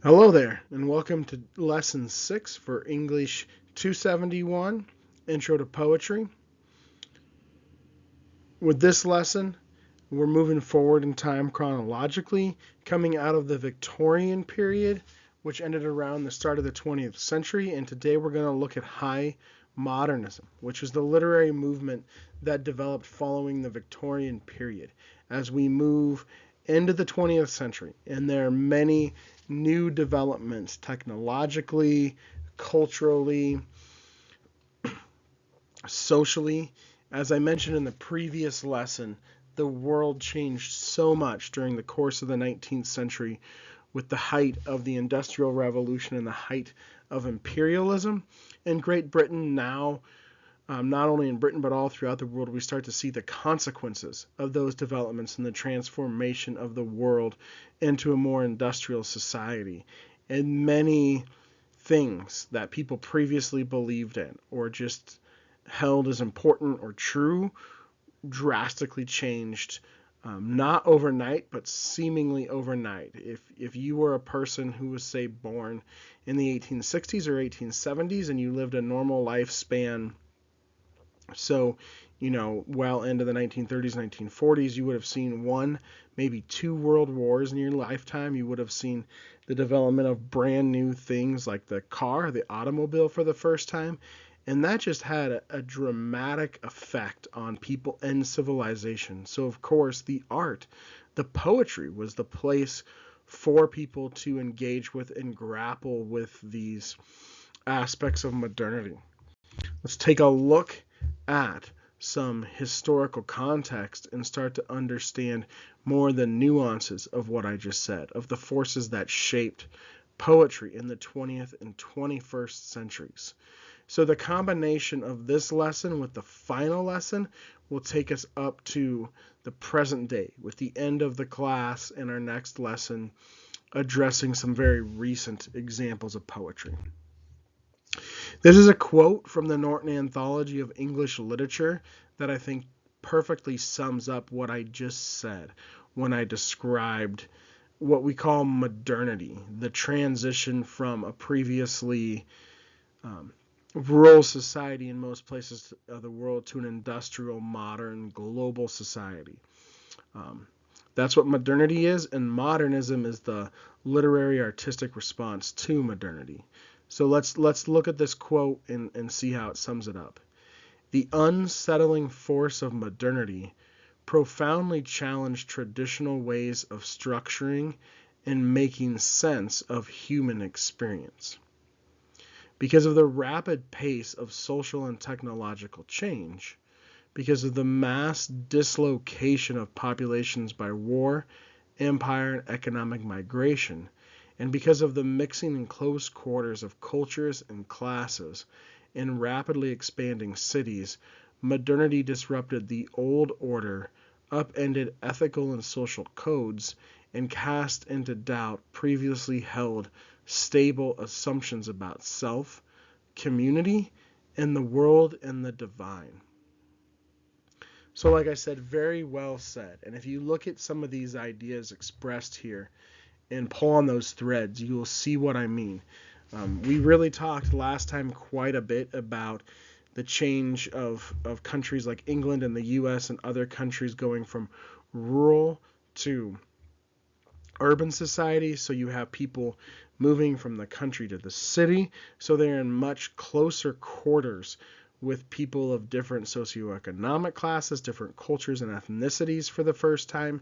Hello there, and welcome to Lesson 6 for English 271, Intro to Poetry. With this lesson, we're moving forward in time chronologically, coming out of the Victorian period, which ended around the start of the 20th century, and today we're going to look at High Modernism, which is the literary movement that developed following the Victorian period. As we move into the 20th century, and there are many new developments technologically, culturally, socially. As I mentioned in the previous lesson, the world changed so much during the course of the 19th century with the height of the Industrial Revolution and the height of imperialism. In Great Britain now, not only in Britain but all throughout the world, we start to see the consequences of those developments and the transformation of the world into a more industrial society. And many things that people previously believed in or just held as important or true drastically changed, not overnight, but seemingly overnight. If you were a person who was, say, born in the 1860s or 1870s and you lived a normal lifespan, so, well into the 1930s, 1940s, you would have seen one, maybe two world wars in your lifetime. You would have seen the development of brand new things like the car, the automobile for the first time. And that just had a dramatic effect on people and civilization. So, of course, the art, the poetry was the place for people to engage with and grapple with these aspects of modernity. Let's take a look at some historical context and start to understand more the nuances of what I just said, of the forces that shaped poetry in the 20th and 21st centuries. So the combination of this lesson with the final lesson will take us up to the present day, with the end of the class and our next lesson addressing some very recent examples of poetry. This is a quote from the Norton Anthology of English Literature that I think perfectly sums up what I just said when I described what we call modernity, the transition from a previously rural society in most places of the world to an industrial, modern, global society. That's what modernity is, and modernism is the literary artistic response to modernity. So let's look at this quote and see how it sums it up. The unsettling force of modernity profoundly challenged traditional ways of structuring and making sense of human experience. Because of the rapid pace of social and technological change, because of the mass dislocation of populations by war, empire, and economic migration, and because of the mixing in close quarters of cultures and classes in rapidly expanding cities, modernity disrupted the old order, upended ethical and social codes, and cast into doubt previously held stable assumptions about self, community, and the world and the divine. So like I said, very well said. And if you look at some of these ideas expressed here, and pull on those threads, you will see what I mean. We really talked last time quite a bit about the change of countries like England and the US and other countries going from rural to urban society. So you have people moving from the country to the city. So they're in much closer quarters with people of different socioeconomic classes, different cultures and ethnicities for the first time.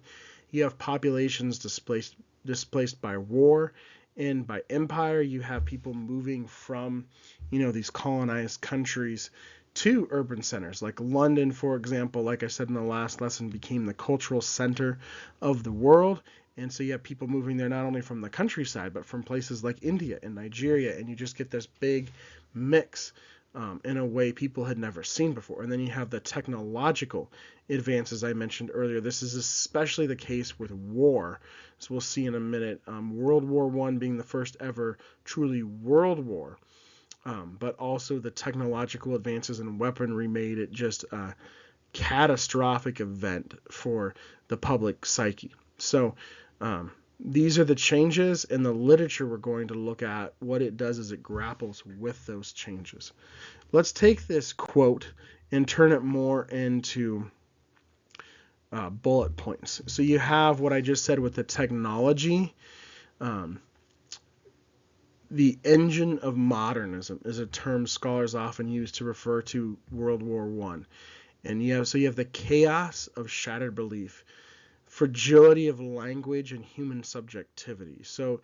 You have populations displaced by war and by empire. You have people moving from, these colonized countries to urban centers. Like London, for example, like I said in the last lesson, became the cultural center of the world. And so you have people moving there not only from the countryside, but from places like India and Nigeria. And you just get this big mix in a way people had never seen before. And then you have the technological advances I mentioned earlier. This is especially the case with war, as we'll see in a minute. World War I being the first ever truly world war, but also the technological advances in weaponry made it just a catastrophic event for the public psyche. So These are the changes, and the literature we're going to look at, what it does is it grapples with those changes. Let's take this quote and turn it more into bullet points. So you have what I just said with the technology. The engine of modernism is a term scholars often use to refer to World War I. And you have the chaos of shattered belief, fragility of language, and human subjectivity. So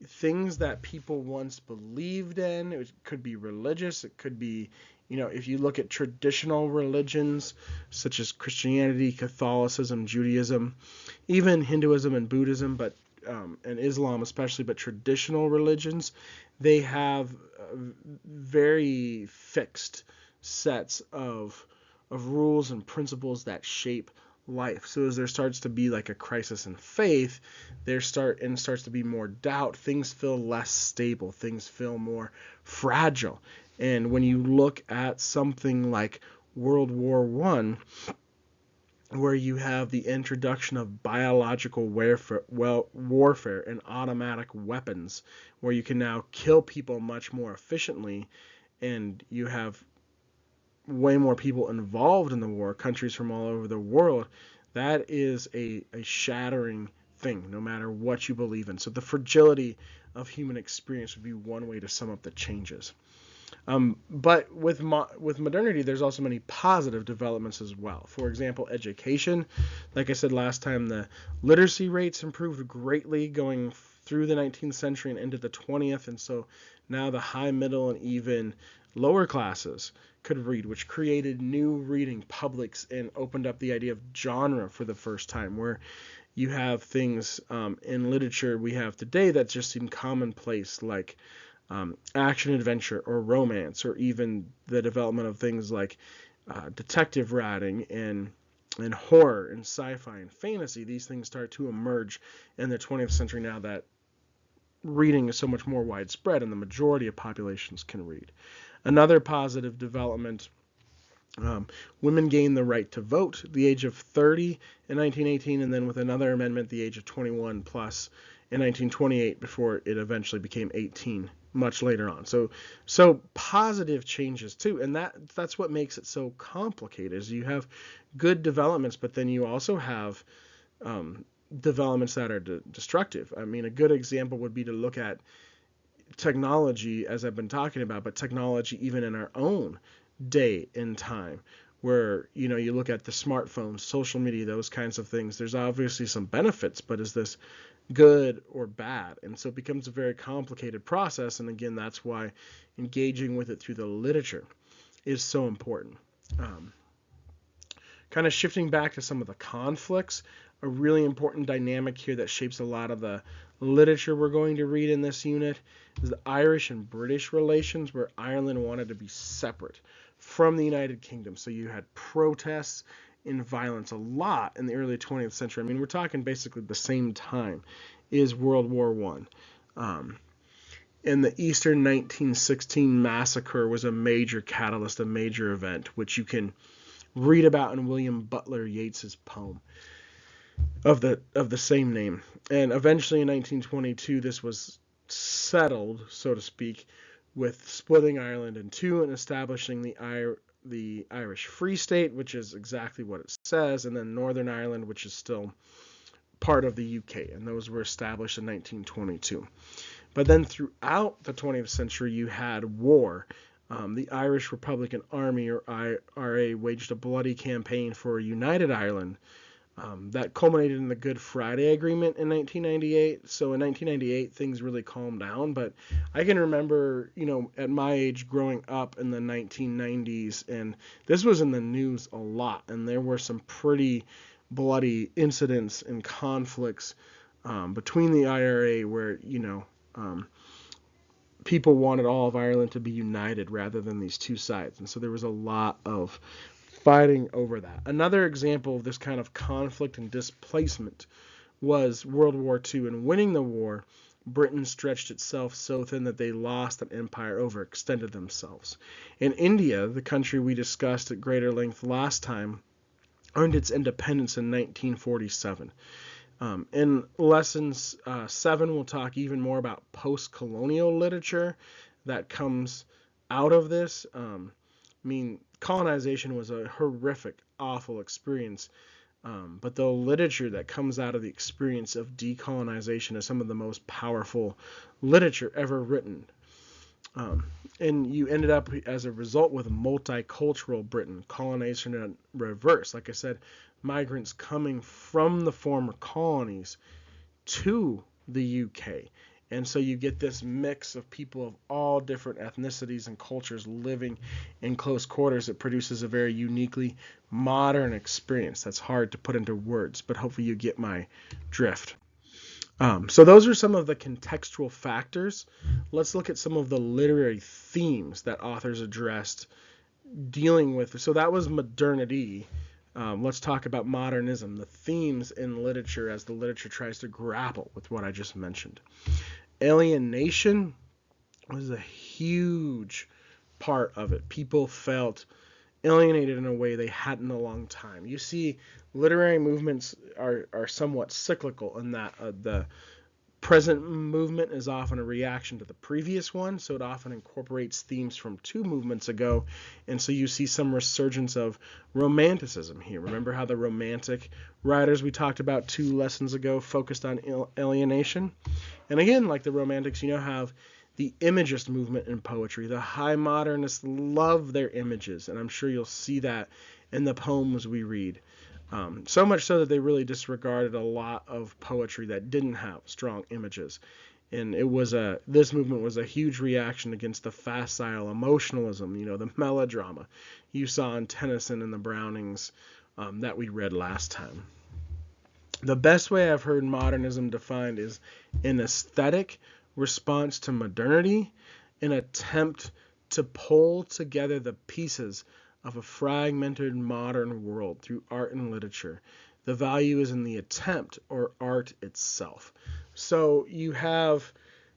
things that people once believed in, it could be religious, it could be, if you look at traditional religions such as Christianity, Catholicism, Judaism, even Hinduism and Buddhism, and Islam especially, but traditional religions, they have very fixed sets of rules and principles that shape life. So as there starts to be like a crisis in faith, starts to be more doubt, things feel less stable, things feel more fragile. And when you look at something like World War I, where you have the introduction of biological warfare and automatic weapons, where you can now kill people much more efficiently, and you have way more people involved in the war, countries from all over the world, that is a shattering thing, no matter what you believe in. So the fragility of human experience would be one way to sum up the changes. But with modernity, there's also many positive developments as well. For example, education. Like I said last time, the literacy rates improved greatly going through the 19th century and into the 20th, and so now the high, middle, and even lower classes could read, which created new reading publics and opened up the idea of genre for the first time, where you have things in literature we have today that just seem commonplace, like action adventure or romance, or even the development of things like detective writing and horror and sci-fi and fantasy. These things start to emerge in the 20th century now that reading is so much more widespread and the majority of populations can read. Another positive development, women gained the right to vote at the age of 30 in 1918, and then with another amendment, the age of 21 plus in 1928, before it eventually became 18 much later on. So positive changes too, and that's what makes it so complicated. Is you have good developments, but then you also have developments that are destructive. I mean, a good example would be to look at technology, as I've been talking about, but technology even in our own day and time, where you look at the smartphones, social media, those kinds of things. There's obviously some benefits, but is this good or bad? And so it becomes a very complicated process, and again, that's why engaging with it through the literature is so important. Kind of shifting back to some of the conflicts, a really important dynamic here that shapes a lot of the literature we're going to read in this unit is the Irish and British relations, where Ireland wanted to be separate from the United Kingdom. So you had protests and violence a lot in the early 20th century. I mean, we're talking basically the same time is World War I. And the Easter 1916 massacre was a major catalyst, a major event, which you can read about in William Butler Yeats's poem of the same name. And eventually in 1922, this was settled, so to speak, with splitting Ireland in two and establishing the Irish Free State, which is exactly what it says, and then Northern Ireland, which is still part of the UK, and those were established in 1922. But then throughout the 20th century, you had war. The Irish Republican Army, or IRA, waged a bloody campaign for a united Ireland that culminated in the Good Friday Agreement in 1998. So in 1998, things really calmed down. But I can remember, at my age growing up in the 1990s, and this was in the news a lot, and there were some pretty bloody incidents and conflicts between the IRA where, people wanted all of Ireland to be united rather than these two sides. And so there was a lot of fighting over that. Another example of this kind of conflict and displacement was World War II. In winning the war, Britain stretched itself so thin that they lost an empire, overextended themselves. In India, the country we discussed at greater length last time, earned its independence in 1947. In lessons 7, we'll talk even more about post-colonial literature that comes out of this. Colonization was a horrific, awful experience, but the literature that comes out of the experience of decolonization is some of the most powerful literature ever written. And you ended up, as a result, with a multicultural Britain, colonization in reverse. Like I said, migrants coming from the former colonies to the UK. And so you get this mix of people of all different ethnicities and cultures living in close quarters. It produces a very uniquely modern experience that's hard to put into words, but hopefully you get my drift. So those are some of the contextual factors. Let's look at some of the literary themes that authors addressed dealing with. So that was modernity. Let's talk about modernism, the themes in literature as the literature tries to grapple with what I just mentioned. Alienation was a huge part of it. People felt alienated in a way they hadn't in a long time. You see, literary movements are somewhat cyclical in that the present movement is often a reaction to the previous one, so it often incorporates themes from 2 movements ago, and so you see some resurgence of romanticism here. Remember how the romantic writers we talked about 2 lessons ago focused on alienation? And again, like the romantics, you now have the imagist movement in poetry. The high modernists love their images, and I'm sure you'll see that in the poems we read. So much so that they really disregarded a lot of poetry that didn't have strong images. And this movement was a huge reaction against the facile emotionalism, the melodrama you saw in Tennyson and the Brownings that we read last time. The best way I've heard modernism defined is an aesthetic response to modernity, an attempt to pull together the pieces of a fragmented modern world through art and literature. The value is in the attempt or art itself. So you have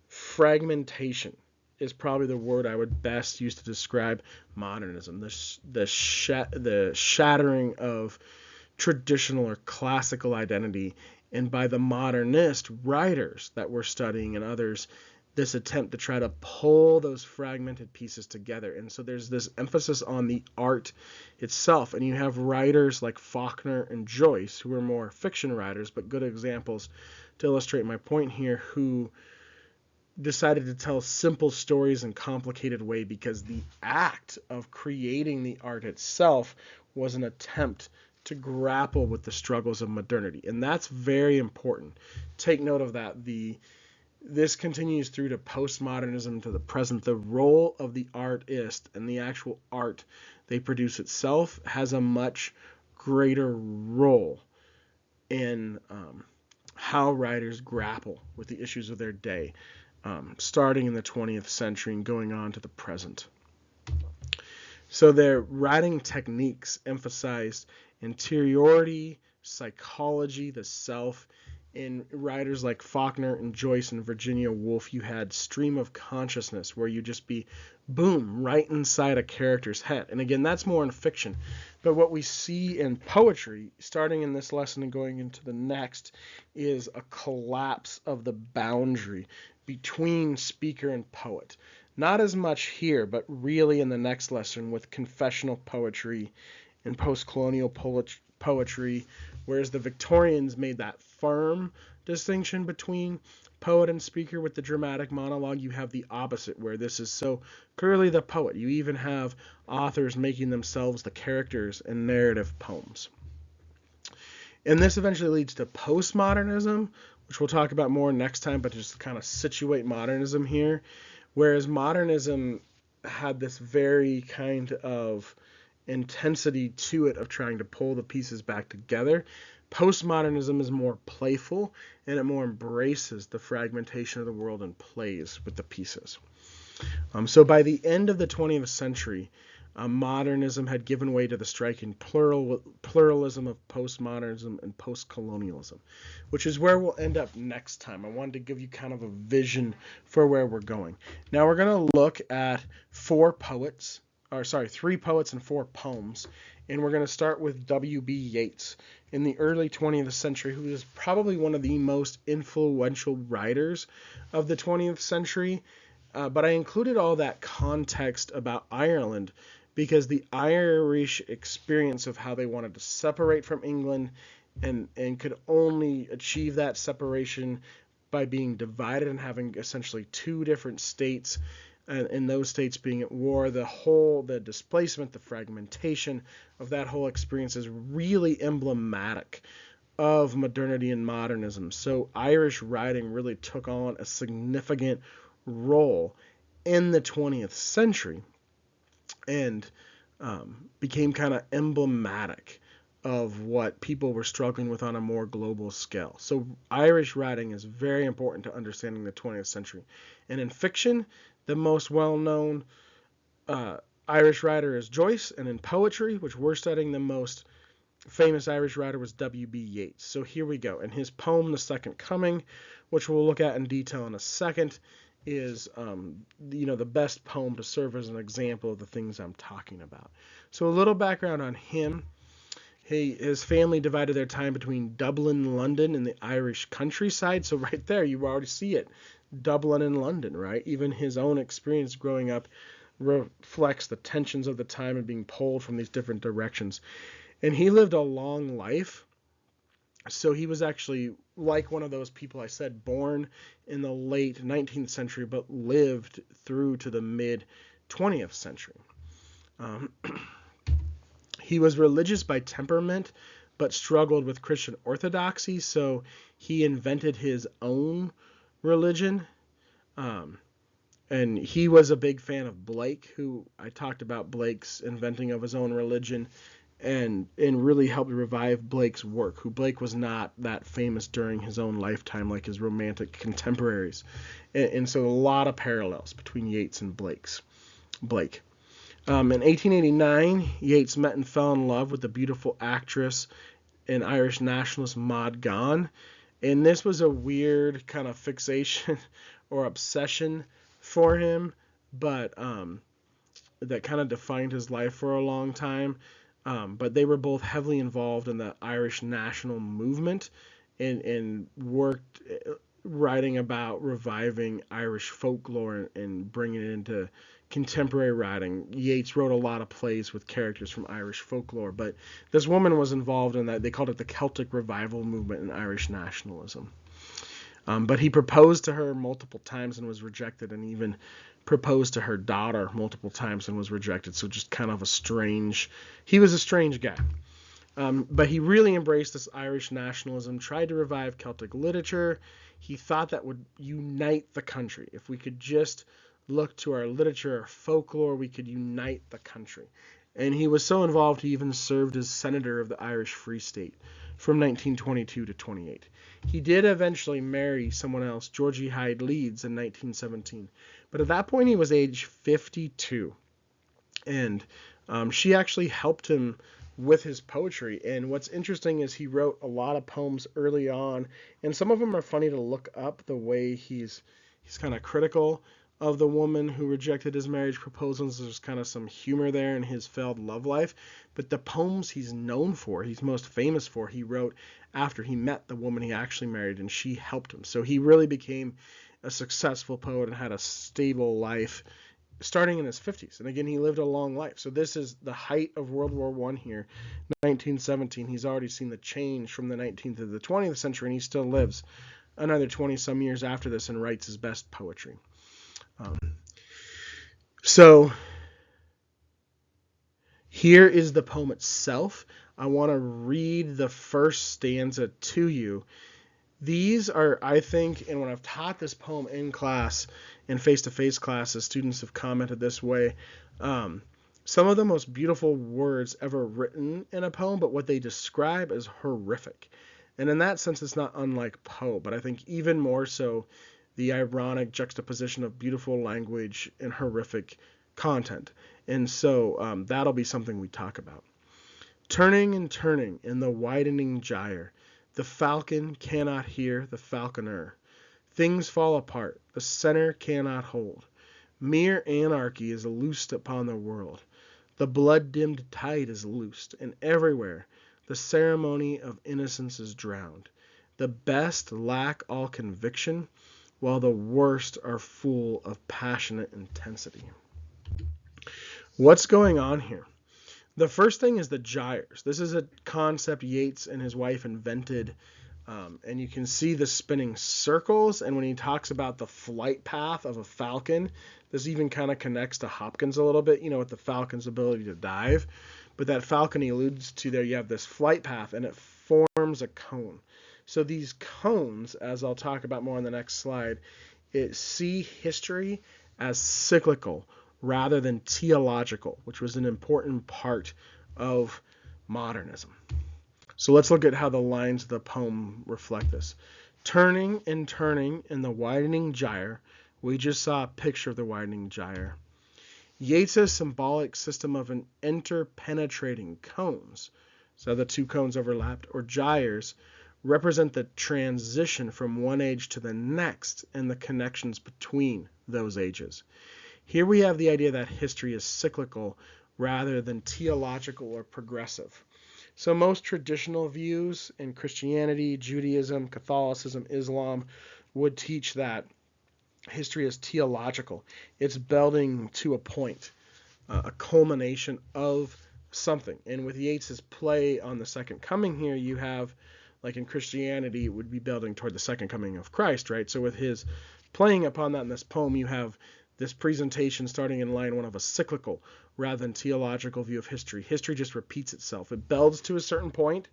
fragmentation is probably the word I would best use to describe modernism. The shattering of traditional or classical identity, and by the modernist writers that we're studying and others, this attempt to try to pull those fragmented pieces together. And so there's this emphasis on the art itself. And you have writers like Faulkner and Joyce, who are more fiction writers, but good examples to illustrate my point here, who decided to tell simple stories in a complicated way because the act of creating the art itself was an attempt to grapple with the struggles of modernity. And that's very important. Take note of that. This continues through to postmodernism to the present. The role of the artist and the actual art they produce itself has a much greater role in how writers grapple with the issues of their day, starting in the 20th century and going on to the present. So their writing techniques emphasized interiority, psychology, the self. In writers like Faulkner and Joyce and Virginia Woolf, you had stream of consciousness where you just be, boom, right inside a character's head. And again, that's more in fiction. But what we see in poetry, starting in this lesson and going into the next, is a collapse of the boundary between speaker and poet. Not as much here, but really in the next lesson with confessional poetry and post-colonial poetry, whereas the Victorians made that firm distinction between poet and speaker with the dramatic monologue. You have the opposite, where this is so clearly the poet. You even have authors making themselves the characters in narrative poems. And this eventually leads to postmodernism, which we'll talk about more next time, but just to kind of situate modernism here. Whereas modernism had this very kind of intensity to it of trying to pull the pieces back together, postmodernism is more playful and it more embraces the fragmentation of the world and plays with the pieces. So by the end of the 20th century, modernism had given way to the striking pluralism of postmodernism and postcolonialism, which is where we'll end up next time. I wanted to give you kind of a vision for where we're going. Now we're going to look at 3 poets and 4 poems, And we're going to start with W.B. Yeats in the early 20th century, who is probably one of the most influential writers of the 20th century. But I included all that context about Ireland because the Irish experience of how they wanted to separate from England and could only achieve that separation by being divided and having essentially two different states, and those states being at war. The displacement, the fragmentation of that whole experience is really emblematic of modernity and modernism. So Irish writing really took on a significant role in the 20th century and became kind of emblematic of what people were struggling with on a more global scale. So Irish writing is very important to understanding the 20th century. And in fiction, the most well-known Irish writer is Joyce, and in poetry, which we're studying, the most famous Irish writer was W.B. Yeats. So here we go. And his poem, The Second Coming, which we'll look at in detail in a second, is the best poem to serve as an example of the things I'm talking about. So a little background on him. His family divided their time between Dublin, London, and the Irish countryside. So right there, you already see it. Dublin and London, right? Even his own experience growing up reflects the tensions of the time and being pulled from these different directions. And he lived a long life. So he was actually like one of those people I said, born in the late 19th century, but lived through to the mid 20th century. He was religious by temperament, but struggled with Christian orthodoxy, so he invented his own religion. And he was a big fan of Blake, who I talked about Blake's inventing of his own religion, and really helped revive Blake's work, who Blake was not that famous during his own lifetime like his romantic contemporaries. And so a lot of parallels between Yeats and Blake. In 1889, Yeats met and fell in love with the beautiful actress and Irish nationalist Maud Gonne. And this was a weird kind of fixation or obsession for him, but that kind of defined his life for a long time. But they were both heavily involved in the Irish national movement and worked writing about reviving Irish folklore and bringing it into contemporary writing. Yeats wrote a lot of plays with characters from Irish folklore, but this woman was involved in that. They called it the Celtic Revival movement in Irish nationalism. But he proposed to her multiple times and was rejected, and even proposed to her daughter multiple times and was rejected. So just kind of he was a strange guy. But he really embraced this Irish nationalism, tried to revive Celtic literature. He thought that would unite the country. If we could just look to our literature, our folklore, we could unite the country. And he was so involved, he even served as senator of the Irish Free State from 1922 to 28. He did eventually marry someone else, Georgie Hyde Leeds, in 1917. But at that point, he was age 52. And she actually helped him with his poetry. And what's interesting is he wrote a lot of poems early on, and some of them are funny to look up, the way he's kind of critical of the woman who rejected his marriage proposals. There's kind of some humor there in his failed love life. But the poems he's known for, he's most famous for, he wrote after he met the woman he actually married, and she helped him. So he really became a successful poet and had a stable life starting in his 50s. And again, he lived a long life. So this is the height of World War I here, 1917. He's already seen the change from the 19th to the 20th century, and he still lives another 20-some years after this and writes his best poetry. So here is the poem itself. I want to read the first stanza to you. These are, I think, and when I've taught this poem in class, in face-to-face classes, students have commented this way, some of the most beautiful words ever written in a poem, but what they describe is horrific. And in that sense, it's not unlike Poe, but I think even more so the ironic juxtaposition of beautiful language and horrific content. And so that'll be something we talk about. Turning and turning in the widening gyre, the falcon cannot hear the falconer. Things fall apart, the center cannot hold. Mere anarchy is loosed upon the world. The blood-dimmed tide is loosed, and everywhere the ceremony of innocence is drowned. The best lack all conviction, while the worst are full of passionate intensity. What's going on here? The first thing is the gyres. This is a concept Yeats and his wife invented, and you can see the spinning circles. And when he talks about the flight path of a falcon, this even kind of connects to Hopkins a little bit, with the falcon's ability to dive. But that falcon he alludes to there, you have this flight path, and it forms a cone. So these cones, as I'll talk about more on the next slide, see history as cyclical rather than teleological, which was an important part of modernism. So let's look at how the lines of the poem reflect this. Turning and turning in the widening gyre, we just saw a picture of the widening gyre. Yeats' symbolic system of an interpenetrating cones, so the two cones overlapped, or gyres, represent the transition from one age to the next and the connections between those ages. Here we have the idea that history is cyclical rather than teleological or progressive. So most traditional views in Christianity, Judaism, Catholicism, Islam would teach that history is teleological. It's building to a point, a culmination of something. And with Yeats's play on the second coming here, you have, like in Christianity, it would be building toward the second coming of Christ, right? So with his playing upon that in this poem, you have this presentation starting in line one of a cyclical rather than teleological view of history. History just repeats itself. It builds to a certain point,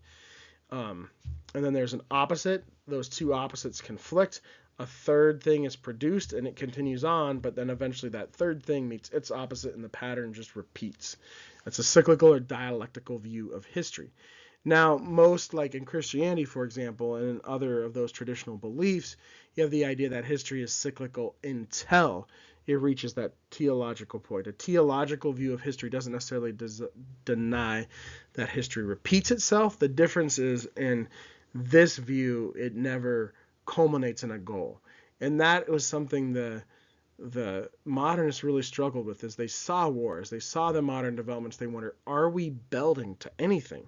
and then there's an opposite. Those two opposites conflict. A third thing is produced, and it continues on, but then eventually that third thing meets its opposite, and the pattern just repeats. That's a cyclical or dialectical view of history. Now, most, like in Christianity, for example, and in other of those traditional beliefs, you have the idea that history is cyclical until it reaches that teleological point. A teleological view of history doesn't necessarily deny that history repeats itself. The difference is in this view, it never culminates in a goal. And that was something the modernists really struggled with. As they saw wars, they saw the modern developments, they wonder, are we building to anything?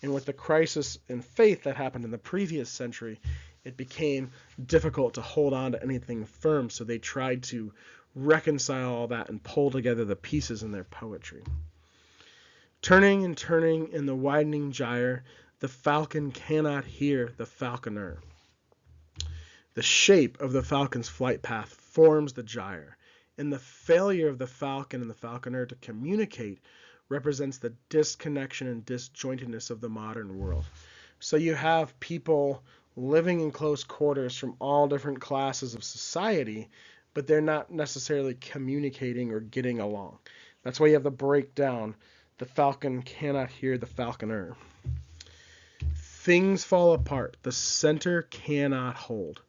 And with the crisis in faith that happened in the previous century, it became difficult to hold on to anything firm, so they tried to reconcile all that and pull together the pieces in their poetry. Turning and turning in the widening gyre, the falcon cannot hear the falconer. The shape of the falcon's flight path forms the gyre, and the failure of the falcon and the falconer to communicate represents the disconnection and disjointedness of the modern world. So you have people living in close quarters from all different classes of society, but they're not necessarily communicating or getting along. That's why you have the breakdown. The falcon cannot hear the falconer. Things fall apart. The center cannot hold.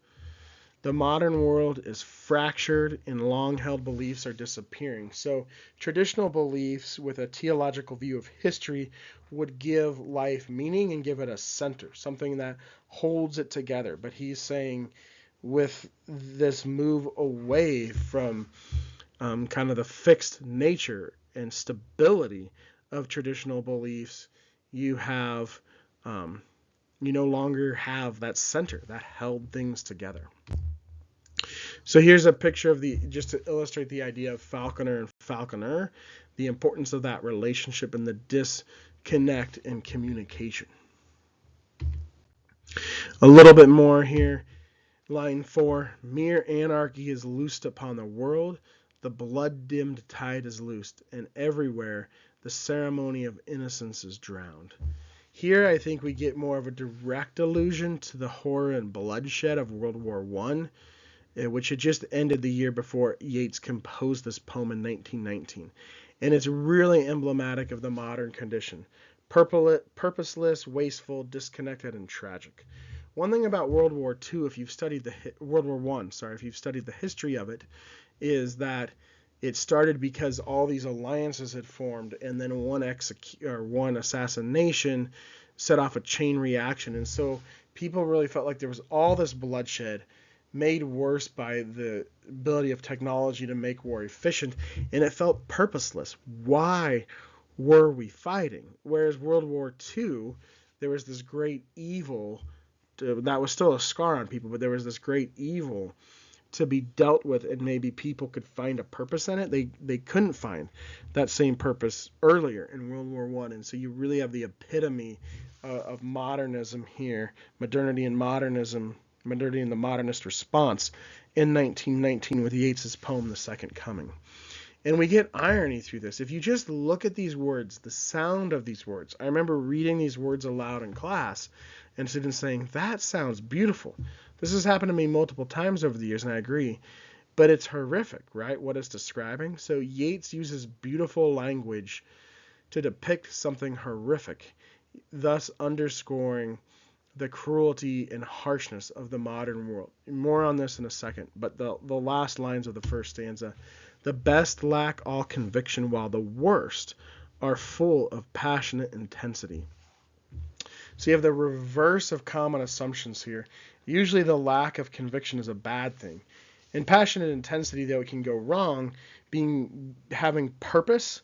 The modern world is fractured and long-held beliefs are disappearing. So traditional beliefs with a teleological view of history would give life meaning and give it a center, something that holds it together. But he's saying with this move away from kind of the fixed nature and stability of traditional beliefs, you no longer have that center that held things together. So here's a picture of just to illustrate the idea of falconer and falconer, the importance of that relationship and the disconnect in communication. A little bit more here. Line 4, mere anarchy is loosed upon the world, the blood-dimmed tide is loosed, and everywhere the ceremony of innocence is drowned. Here I think we get more of a direct allusion to the horror and bloodshed of World War I, which had just ended the year before Yeats composed this poem in 1919. And it's really emblematic of the modern condition. Purposeless, wasteful, disconnected, and tragic. One thing about World War II, if you've studied World War I, if you've studied the history of it, is that it started because all these alliances had formed, and then one assassination set off a chain reaction. And so people really felt like there was all this bloodshed made worse by the ability of technology to make war efficient, and it felt purposeless. Why were we fighting? Whereas World War II, there was this great evil that was still a scar on people, but there was this great evil to be dealt with, and maybe people could find a purpose in it. They couldn't find that same purpose earlier in World War I, and so you really have the epitome of modernism here, modernity and modernism, modernity and the modernist response in 1919 with Yeats's poem The Second Coming. And we get irony through this. If you just look at these words, the sound of these words. I remember reading these words aloud in class and students saying, that sounds beautiful. This has happened to me multiple times over the years, and I agree. But it's horrific, right? What it's describing. So Yeats uses beautiful language to depict something horrific, thus underscoring the cruelty and harshness of the modern world. More on this in a second, but the last lines of the first stanza. The best lack all conviction, while the worst are full of passionate intensity. So you have the reverse of common assumptions here. Usually the lack of conviction is a bad thing. In passionate intensity, though, it can go wrong. Having purpose,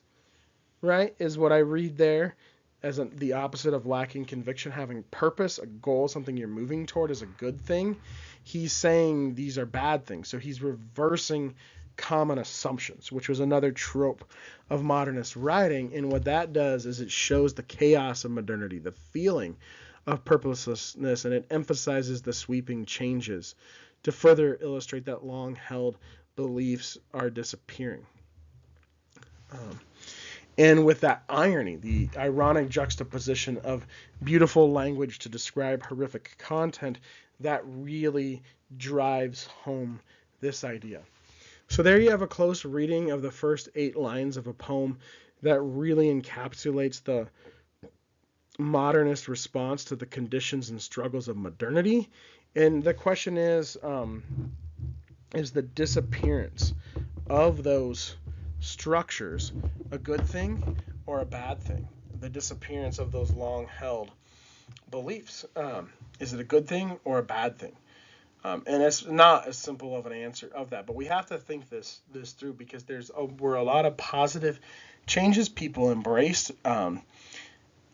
right, is what I read there as the opposite of lacking conviction. Having purpose, a goal, something you're moving toward, is a good thing. He's saying these are bad things. So he's reversing common assumptions, which was another trope of modernist writing. And what that does is it shows the chaos of modernity, the feeling of purposelessness, and it emphasizes the sweeping changes to further illustrate that long-held beliefs are disappearing. And with that irony, the ironic juxtaposition of beautiful language to describe horrific content, that really drives home this idea. So there you have a close reading of the first 8 lines of a poem that really encapsulates the modernist response to the conditions and struggles of modernity. And the question is the disappearance of those structures a good thing or a bad thing? The disappearance of those long-held beliefs. Is it a good thing or a bad thing? And it's not as simple of an answer of that, but we have to think this through, because were a lot of positive changes people embraced, but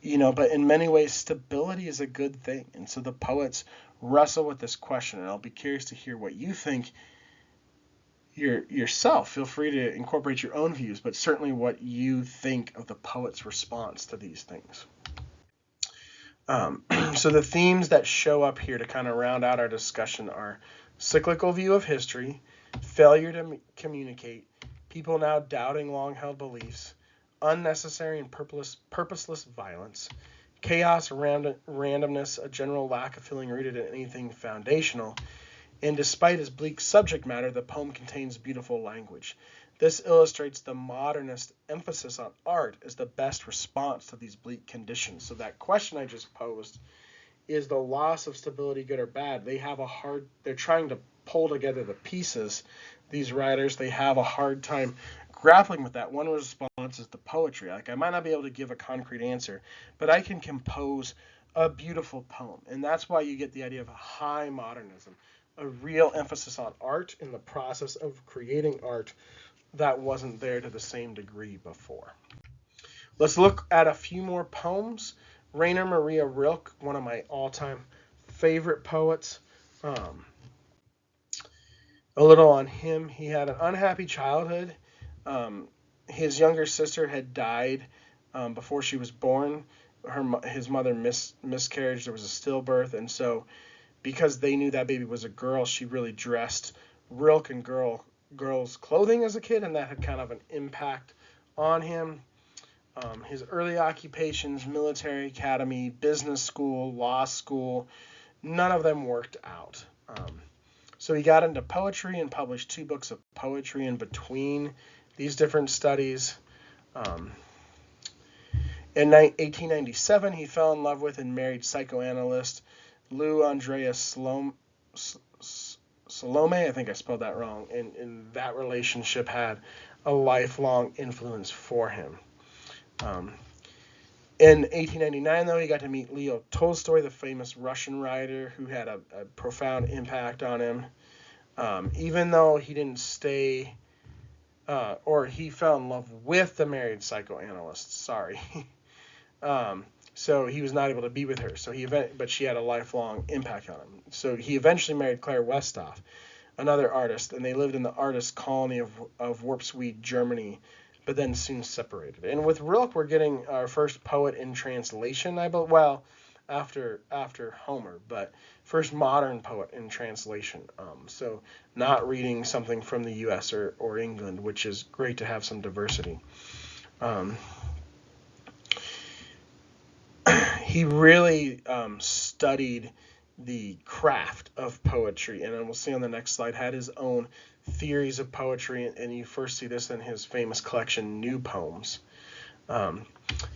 in many ways stability is a good thing, and so the poets wrestle with this question, and I'll be curious to hear what you think yourself. Feel free to incorporate your own views, but certainly what you think of the poet's response to these things. So the themes that show up here to kind of round out our discussion are cyclical view of history, failure to communicate, people now doubting long-held beliefs, unnecessary and purposeless violence, chaos, randomness, a general lack of feeling rooted in anything foundational, and despite its bleak subject matter, the poem contains beautiful language. This illustrates the modernist emphasis on art as the best response to these bleak conditions. So that question I just posed, is the loss of stability good or bad? They're trying to pull together the pieces, these writers. They have a hard time grappling with that. One response is the poetry. Like, I might not be able to give a concrete answer, but I can compose a beautiful poem. And that's why you get the idea of a high modernism, a real emphasis on art in the process of creating art that wasn't there to the same degree before. Let's look at a few more poems. Rainer Maria Rilke, one of my all-time favorite poets. A little on him. He had an unhappy childhood. His younger sister had died before she was born. His mother miscarried. There was a stillbirth, and so because they knew that baby was a girl, she really dressed Rilke in girls' clothing as a kid, and that had kind of an impact on him. His early occupations, military academy, business school, law school, none of them worked out. So he got into poetry and published 2 books of poetry in between these different studies. In 1897, he fell in love with and married psychoanalyst Lou Andrea Salome, I think I spelled that wrong, and that relationship had a lifelong influence for him. In 1899, though, he got to meet Leo Tolstoy, the famous Russian writer who had a profound impact on him. Even though he didn't stay or he fell in love with the married psychoanalyst. Sorry. um, so he was not able to be with her. But she had a lifelong impact on him. So he eventually married Claire Westhoff, another artist, and they lived in the artist colony of Worpswede, Germany, but then soon separated. And with Rilke, we're getting our first poet in translation, I believe. Well, after Homer, but first modern poet in translation. So not reading something from the U.S. or England, which is great to have some diversity. Um, he really studied the craft of poetry, and we'll see on the next slide, had his own theories of poetry, and you first see this in his famous collection, New Poems. Um,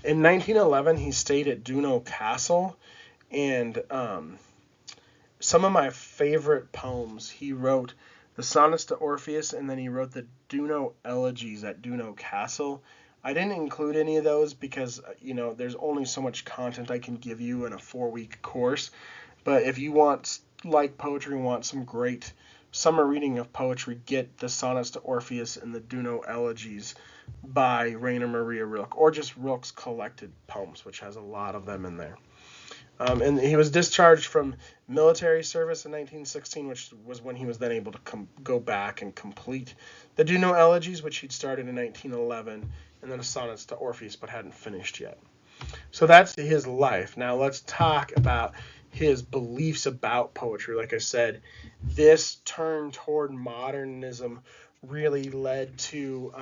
in 1911, he stayed at Duno Castle, and some of my favorite poems, he wrote the Sonnets to Orpheus, and then he wrote the Duno Elegies at Duno Castle. I didn't include any of those because, there's only so much content I can give you in a 4-week course. But if you like poetry and want some great summer reading of poetry, get the Sonnets to Orpheus and the Duno Elegies by Rainer Maria Rilke, or just Rilke's collected poems, which has a lot of them in there. And he was discharged from military service in 1916, which was when he was then able to go back and complete the Duno Elegies, which he'd started in 1911, and then the Sonnets to Orpheus, but hadn't finished yet. So that's his life. Now let's talk about his beliefs about poetry. Like I said, this turn toward modernism really led to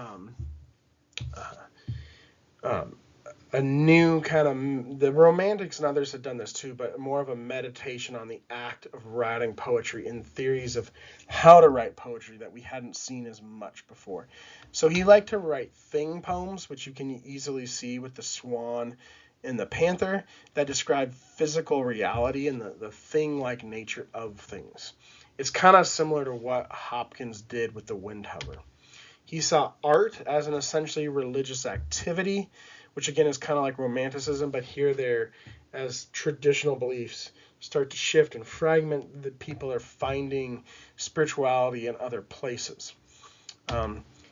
a new kind of, the Romantics and others had done this too, but more of a meditation on the act of writing poetry and theories of how to write poetry that we hadn't seen as much before. So he liked to write thing poems, which you can easily see with the swan and the panther, that describe physical reality and the thing-like nature of things. It's kind of similar to what Hopkins did with the Windhover. He saw art as an essentially religious activity, which again is kind of like Romanticism, but here they're, as traditional beliefs start to shift and fragment, the people are finding spirituality in other places.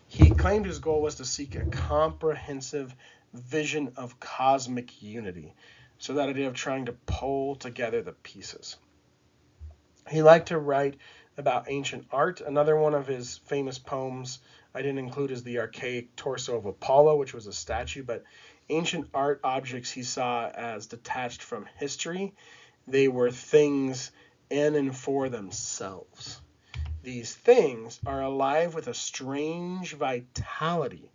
He claimed his goal was to seek a comprehensive vision of cosmic unity. So that idea of trying to pull together the pieces. He liked to write about ancient art. Another one of his famous poems I didn't include is the archaic torso of Apollo, which was a statue, but ancient art objects he saw as detached from history. They were things in and for themselves. These things are alive with a strange vitality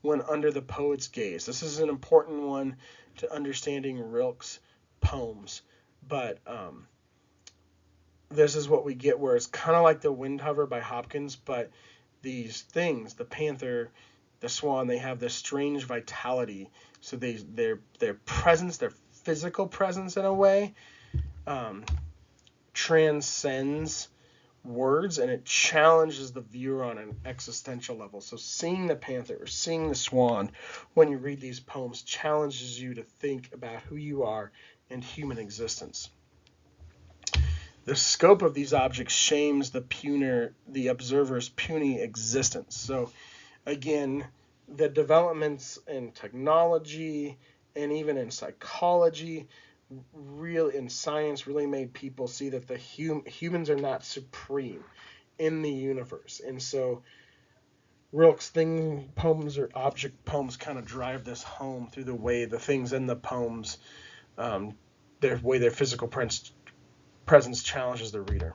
when under the poet's gaze. This is an important one to understanding Rilke's poems, but this is what we get, where it's kind of like the Windhover by Hopkins, but these things, the panther, the swan, they have this strange vitality. So their presence, their physical presence in a way, transcends words, and it challenges the viewer on an existential level. So seeing the panther or seeing the swan when you read these poems challenges you to think about who you are and human existence. The scope of these objects shames the observer's puny existence. So again, the developments in technology and even in psychology, really in science, really made people see that the humans are not supreme in the universe. And so Rilke's thing poems or object poems kind of drive this home through the way the things in the poems, their physical presence challenges the reader.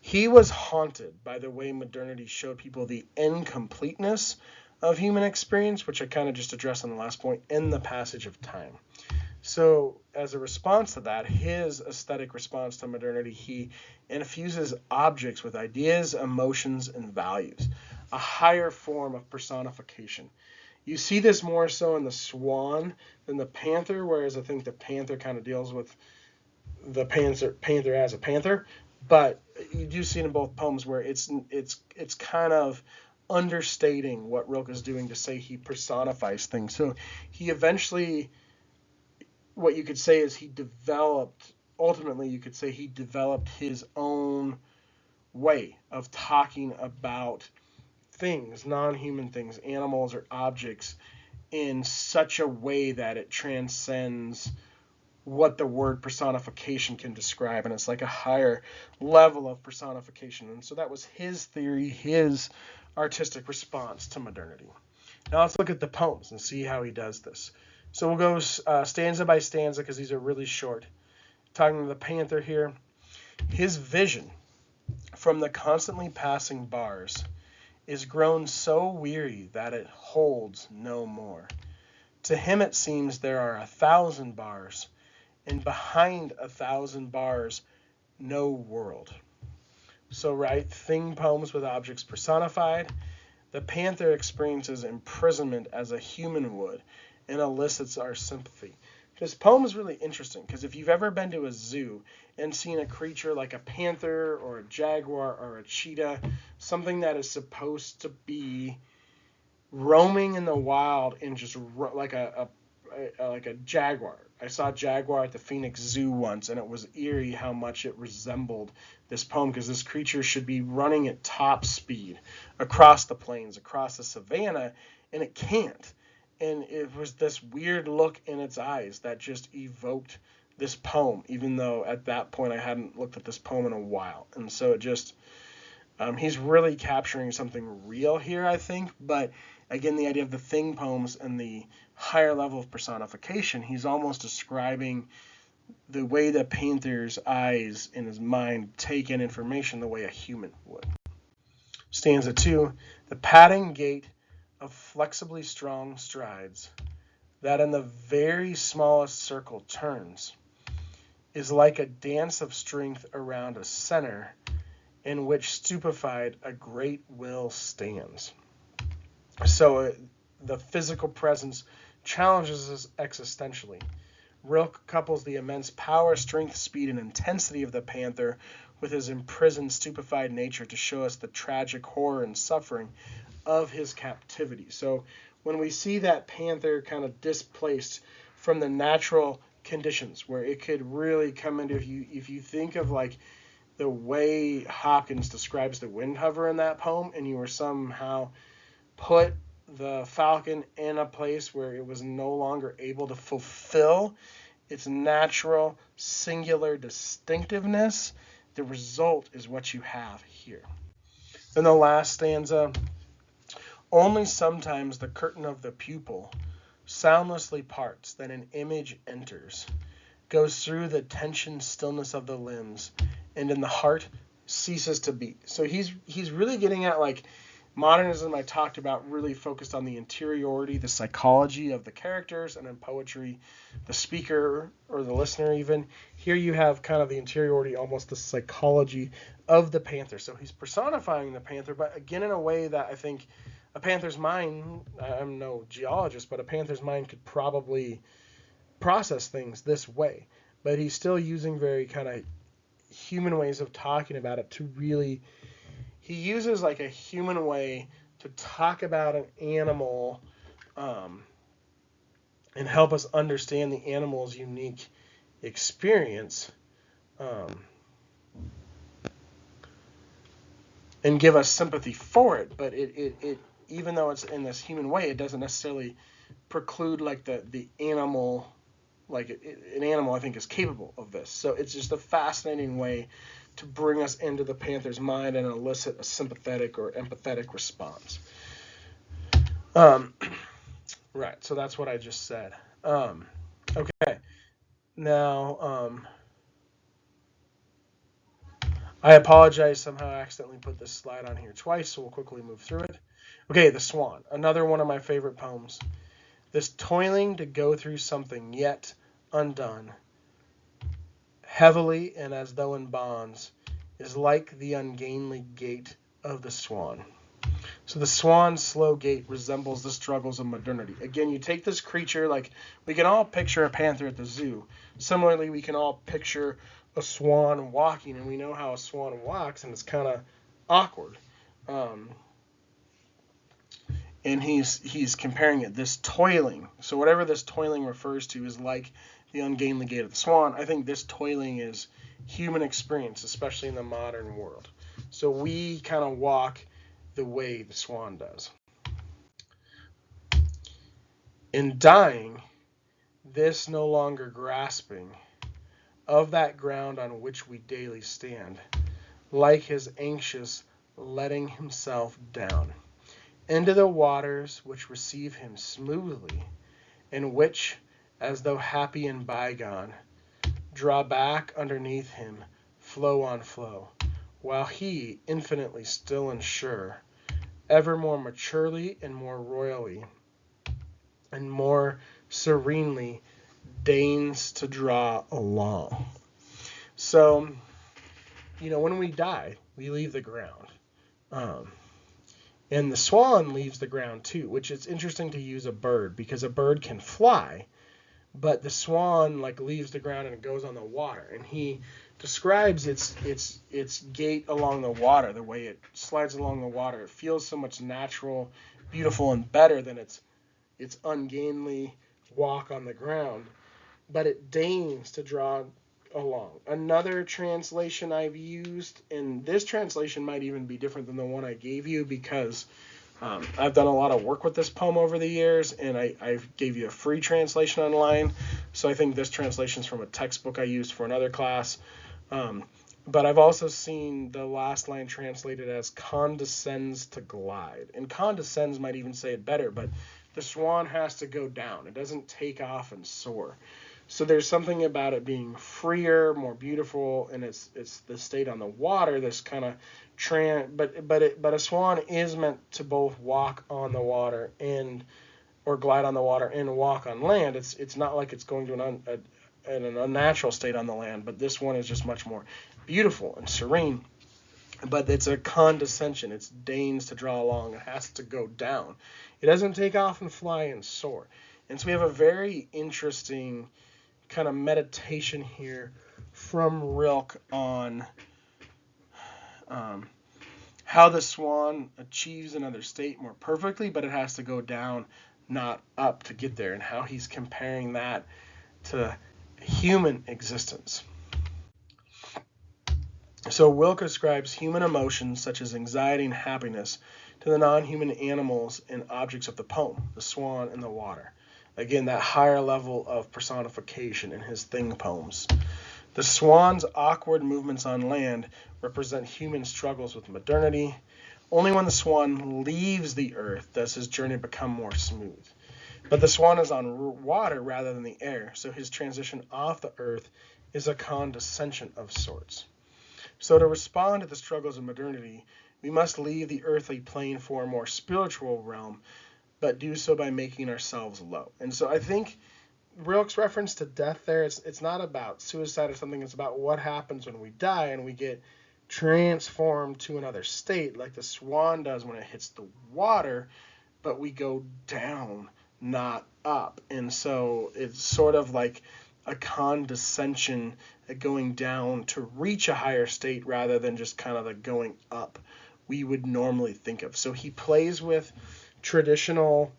He was haunted by the way modernity showed people the incompleteness of human experience, which I kind of just addressed on the last point, in the passage of time. So as a response to that, his aesthetic response to modernity, he infuses objects with ideas, emotions, and values, a higher form of personification. You see this more so in the swan than the panther, whereas I think the panther kind of deals with the panther as a panther, but you do see it in both poems where it's kind of understating what Rilke is doing to say he personifies things. So he eventually, what you could say is ultimately you could say he developed his own way of talking about things, non-human things, animals or objects, in such a way that it transcends what the word personification can describe, and it's like a higher level of personification. And so that was his theory, his artistic response to modernity. Now let's look at the poems and see how he does this. So we'll go stanza by stanza because these are really short. Talking to the panther here, his vision from the constantly passing bars is grown so weary that it holds no more. To him it seems there are 1,000 bars, and behind 1,000 bars, no world. So, right, thing poems with objects personified. The panther experiences imprisonment as a human would and elicits our sympathy. This poem is really interesting because if you've ever been to a zoo and seen a creature like a panther or a jaguar or a cheetah, something that is supposed to be roaming in the wild and just like a jaguar. I saw a jaguar at the Phoenix Zoo once, and it was eerie how much it resembled this poem because this creature should be running at top speed across the plains, across the savannah, and it can't. And it was this weird look in its eyes that just evoked this poem, even though at that point I hadn't looked at this poem in a while. And so it just, he's really capturing something real here, I think. But again, the idea of the thing poems and the higher level of personification, he's almost describing the way the panther's eyes in his mind take in information the way a human would. Stanza 2, the padding gait of flexibly strong strides that in the very smallest circle turns is like a dance of strength around a center in which stupefied a great will stands. So the physical presence challenges us existentially. Rilke couples the immense power, strength, speed, and intensity of the panther with his imprisoned, stupefied nature to show us the tragic horror and suffering of his captivity. So when we see that panther kind of displaced from the natural conditions where it could really come into, if you think of like the way Hopkins describes the wind hover in that poem, and you were somehow put the falcon in a place where it was no longer able to fulfill its natural, singular distinctiveness, the result is what you have here. Then the last stanza, only sometimes the curtain of the pupil soundlessly parts, then an image enters, goes through the tension stillness of the limbs, and in the heart ceases to beat. So he's really getting at, like, modernism I talked about really focused on the interiority, the psychology of the characters, and in poetry, the speaker or the listener even. Here you have kind of the interiority, almost the psychology of the panther. So he's personifying the panther, but again in a way that I think a panther's mind, I'm no geologist, but a panther's mind could probably process things this way. But he's still using very kind of human ways of talking about it to really, he uses like a human way to talk about an animal and help us understand the animal's unique experience and give us sympathy for it. But it even though it's in this human way, it doesn't necessarily preclude like the animal, like an animal I think is capable of this. So it's just a fascinating way to bring us into the panther's mind and elicit a sympathetic or empathetic response. Right, so that's what I just said. Okay, now I apologize, somehow I accidentally put this slide on here twice, so we'll quickly move through it. Okay, The Swan, another one of my favorite poems. This toiling to go through something yet undone, heavily and as though in bonds, is like the ungainly gait of the swan. So the swan's slow gait resembles the struggles of modernity. Again, you take this creature, like we can all picture a panther at the zoo. Similarly, we can all picture a swan walking, and we know how a swan walks, and it's kind of awkward. And he's comparing it, this toiling. So whatever this toiling refers to is like the ungainly gait of the swan. I think this toiling is human experience, especially in the modern world. So we kind of walk the way the swan does. In dying, this no longer grasping of that ground on which we daily stand, like his anxious letting himself down into the waters which receive him smoothly, and which, as though happy and bygone, draw back underneath him flow on flow, while he, infinitely still and sure, ever more maturely and more royally and more serenely deigns to draw along. So, when we die, we leave the ground. And the swan leaves the ground too, which is interesting to use a bird, because a bird can fly, but the swan leaves the ground and it goes on the water. And he describes its gait along the water, the way it slides along the water. It feels so much natural, beautiful, and better than its ungainly walk on the ground. But it deigns to draw along. Another translation I've used, and this translation might even be different than the one I gave you, because I've done a lot of work with this poem over the years, and I gave you a free translation online. So I think this translation is from a textbook I used for another class. But I've also seen the last line translated as condescends to glide. And condescends might even say it better, but the swan has to go down. It doesn't take off and soar. So there's something about it being freer, more beautiful, and it's the state on the water. This kind of but a swan is meant to both walk on the water or glide on the water and walk on land. It's not like it's going to an unnatural state on the land, but this one is just much more beautiful and serene. But it's a condescension. It deigns to draw along. It has to go down. It doesn't take off and fly and soar. And so we have a very interesting kind of meditation here from Rilke on how the swan achieves another state more perfectly, but it has to go down, not up, to get there, and how he's comparing that to human existence. So Rilke ascribes human emotions such as anxiety and happiness to the non-human animals and objects of the poem, the swan and the water. Again, that higher level of personification in his thing poems. The swan's awkward movements on land represent human struggles with modernity. Only when the swan leaves the earth does his journey become more smooth. But the swan is on water rather than the air, so his transition off the earth is a condescension of sorts. So to respond to the struggles of modernity, we must leave the earthly plane for a more spiritual realm, but do so by making ourselves low. And so I think Rilke's reference to death there, it's not about suicide or something. It's about what happens when we die and we get transformed to another state, like the swan does when it hits the water, but we go down, not up. And so it's sort of like a condescension going down to reach a higher state rather than just kind of the going up we would normally think of. So he plays with traditional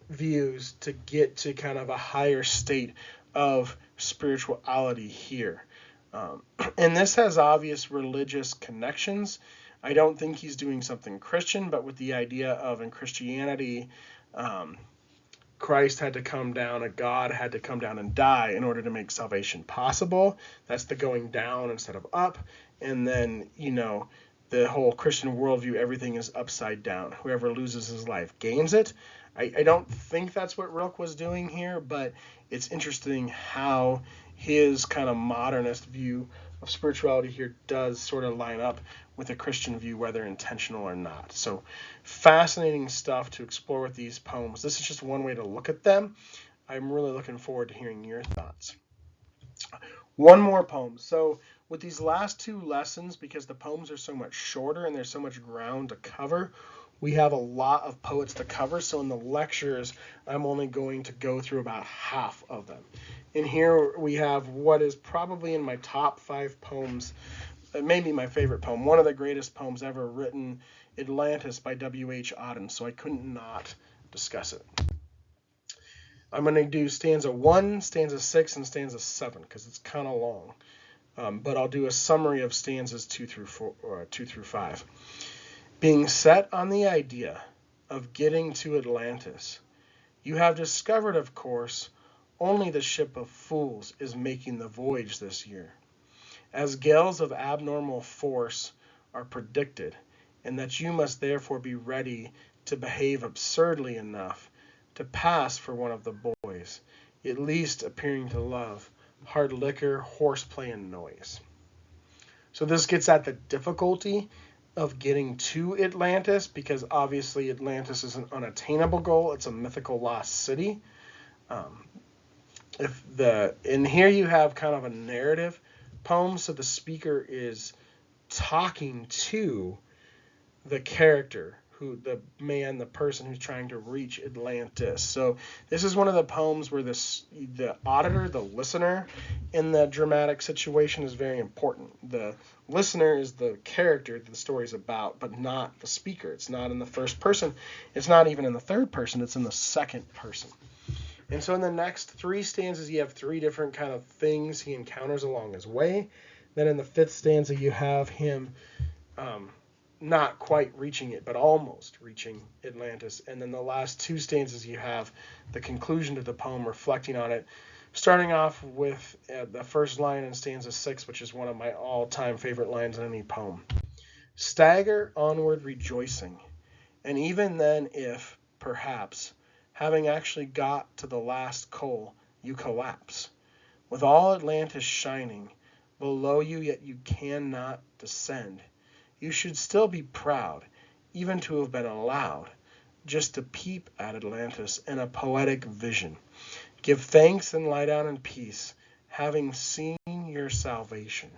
views to get to kind of a higher state of spirituality here. And this has obvious religious connections. I don't think he's doing something Christian, but with the idea of in Christianity, Christ had to come down, a God had to come down and die in order to make salvation possible. That's the going down instead of up. And then, the whole Christian worldview, everything is upside down. Whoever loses his life gains it. I don't think that's what Rilke was doing here, but it's interesting how his kind of modernist view of spirituality here does sort of line up with a Christian view, whether intentional or not. So fascinating stuff to explore with these poems. This is just one way to look at them. I'm really looking forward to hearing your thoughts. One more poem. So with these last two lessons, because the poems are so much shorter and there's so much ground to cover, we have a lot of poets to cover. So in the lectures, I'm only going to go through about half of them. And here we have what is probably in my top 5 poems, maybe my favorite poem, one of the greatest poems ever written, Atlantis by W.H. Auden. So I couldn't not discuss it. I'm going to do stanza 1, stanza 6, and stanza 7 because it's kind of long. But I'll do a summary of stanzas 2 through 5. Being set on the idea of getting to Atlantis, you have discovered, of course, only the ship of fools is making the voyage this year, as gales of abnormal force are predicted, and that you must therefore be ready to behave absurdly enough to pass for one of the boys, at least appearing to love hard liquor, horseplay, and noise. So this gets at the difficulty of getting to Atlantis, because obviously Atlantis is an unattainable goal. It's a mythical lost city. And here you have kind of a narrative poem, so the speaker is talking to the character, the person who's trying to reach Atlantis. So this is one of the poems where the auditor, the listener in the dramatic situation is very important. The listener is the character that the story is about, but not the speaker. It's not in the first person. It's not even in the third person. It's in the second person. And so in the next 3 stanzas, you have 3 different kind of things he encounters along his way. Then in the 5th stanza, you have him not quite reaching it, but almost reaching Atlantis. And then the last 2 stanzas, you have the conclusion to the poem reflecting on it, starting off with the first line in stanza 6, which is one of my all-time favorite lines in any poem. Stagger onward rejoicing, and even then if, perhaps, having actually got to the last coal, you collapse, with all Atlantis shining below you, yet you cannot descend, you should still be proud, even to have been allowed just to peep at Atlantis in a poetic vision. Give thanks and lie down in peace, having seen your salvation.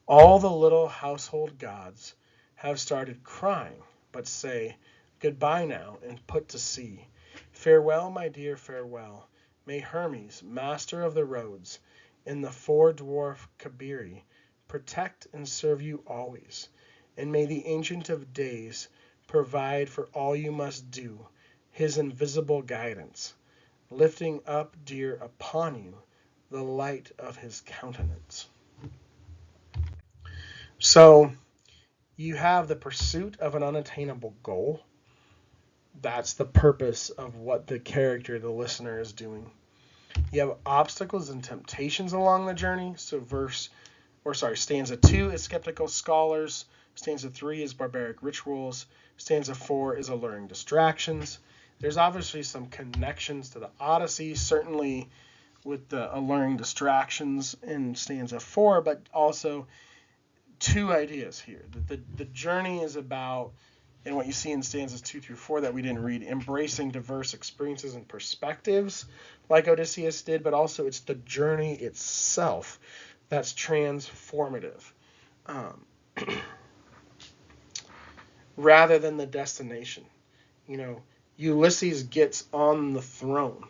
All the little household gods have started crying, but say, goodbye now, and put to sea. Farewell, my dear, farewell. May Hermes, master of the roads, in the 4-dwarf Kabiri, protect and serve you always. And may the Ancient of Days provide for all you must do, his invisible guidance, lifting up, dear, upon you the light of his countenance. So you have the pursuit of an unattainable goal. That's the purpose of what the character, the listener, is doing. You have obstacles and temptations along the journey. So stanza 2 is skeptical scholars. Stanza 3 is barbaric rituals. Stanza 4 is alluring distractions. There's obviously some connections to the Odyssey, certainly with the alluring distractions in stanza 4, but also 2 ideas here. The journey is about, and what you see in stanzas 2 through 4 that we didn't read, embracing diverse experiences and perspectives like Odysseus did, but also it's the journey itself that's transformative, rather than the destination. Ulysses gets on the throne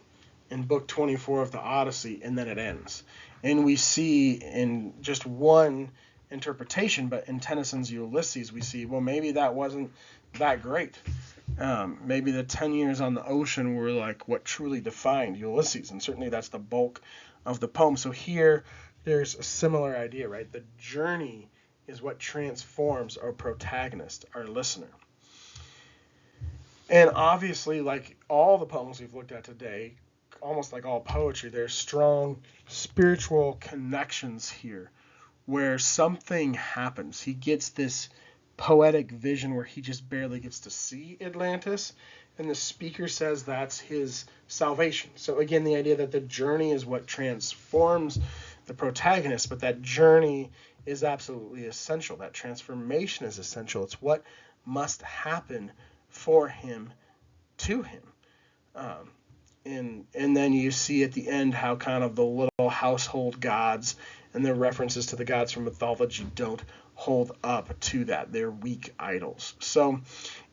in book 24 of the Odyssey, and then it ends. And we see in just one interpretation, but in Tennyson's Ulysses, we see, well, maybe that wasn't that great. Maybe the 10 years on the ocean were like what truly defined Ulysses, and certainly that's the bulk of the poem. So here, there's a similar idea, right? The journey is what transforms our protagonist, our listener. And obviously, like all the poems we've looked at today, almost like all poetry, there's strong spiritual connections here where something happens. He gets this poetic vision where he just barely gets to see Atlantis, and the speaker says that's his salvation. So again, the idea that the journey is what transforms the protagonist, but that journey is absolutely essential. That transformation is essential. It's what must happen for him to him. And then you see at the end how kind of the little household gods and the references to the gods from mythology don't hold up to that. They're weak idols. So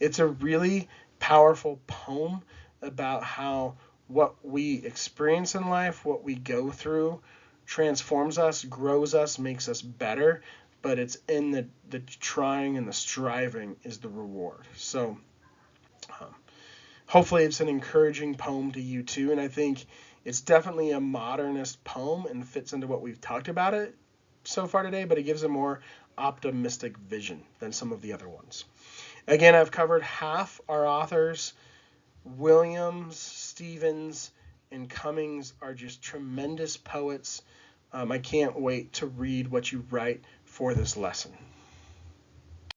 it's a really powerful poem about how what we experience in life, what we go through, transforms us, grows us, makes us better, but it's in the trying and the striving is the reward. So hopefully it's an encouraging poem to you too, and I think it's definitely a modernist poem and fits into what we've talked about it so far today, but it gives a more optimistic vision than some of the other ones. Again, I've covered half our authors. Williams, Stevens, and Cummings are just tremendous poets. I can't wait to read what you write for this lesson.